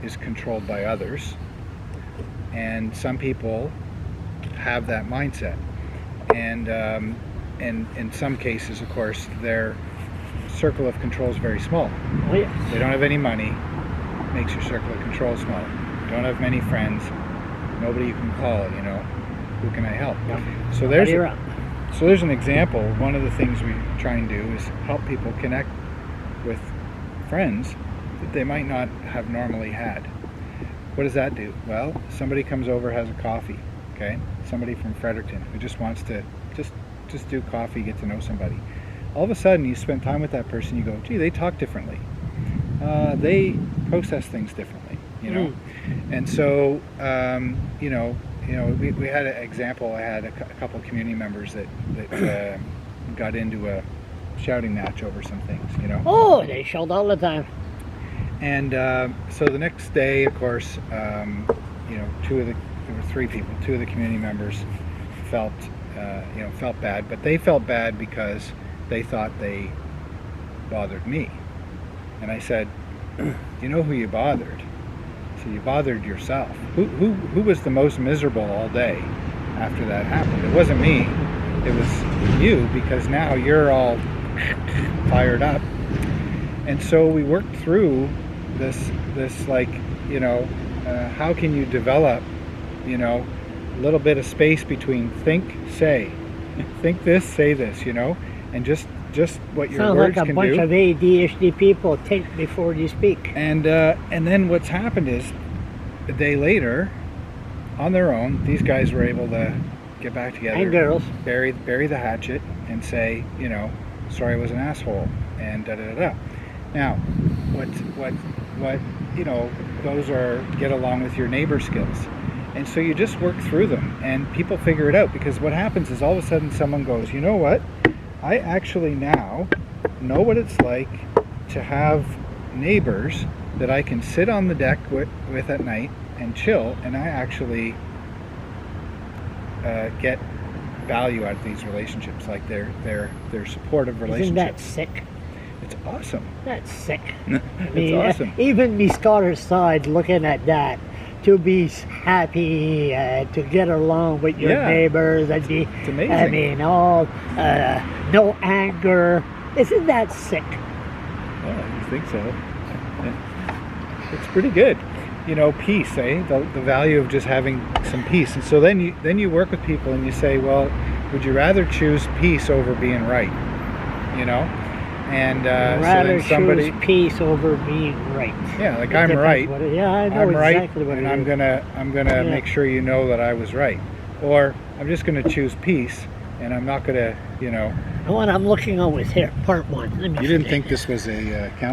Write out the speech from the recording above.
is controlled by others, and some people have that mindset, and in some cases, of course, their circle of control is very small. Oh, yes. They don't have any money, makes your circle of control small. Don't have many friends, nobody you can call, who can I help? Yep. So there's an example. One of the things we try and do is help people connect with friends that they might not have normally had. What does that do? Well, somebody comes over, has a coffee, okay? Somebody from Fredericton who just wants to just do coffee, get to know somebody. All of a sudden, you spend time with that person, you go, gee, they talk differently. They process things differently, And so, we had an example. I had a couple of community members that got into a shouting match over some things, Oh, they shout all the time. And so the next day, of course, there were three people. Two of the community members felt bad, but they felt bad because they thought they bothered me. And I said, you know who you bothered? So you bothered yourself. Who was the most miserable all day after that happened? It wasn't me. It was you, because now you're all fired up. And so we worked through this how can you develop, a little bit of space between think, say, think this, say this, and just what your Sounds words like a can bunch do. of ADHD people think before they speak. And then what's happened is, a day later, on their own, these guys were able to get back together, And girls. bury the hatchet, and say, sorry, I was an asshole, and da da da da. Now, what those are get along with your neighbor skills, and so you just work through them, and people figure it out. Because what happens is, all of a sudden, someone goes, you know what? I actually now know what it's like to have neighbors that I can sit on the deck with at night and chill, and I actually get value out of these relationships, like they're supportive relationships. Isn't that sick? It's awesome. That's sick. It's awesome. Even the Scottish side looking at that, to be happy, to get along with your neighbors, and be, it's amazing. No anger. Isn't that sick? Yeah, you think so? Yeah. It's pretty good. Peace, eh? The value of just having some peace. And so then you work with people and you say, well, would you rather choose peace over being right? And rather so then somebody choose peace over being right. Yeah, like I'm right. I know I'm exactly right, what it and is. I'm gonna make sure you know that I was right. Or I'm just gonna choose peace, and I'm not gonna, The one I'm looking on was here, part one. Let me You didn't see. think this was a count.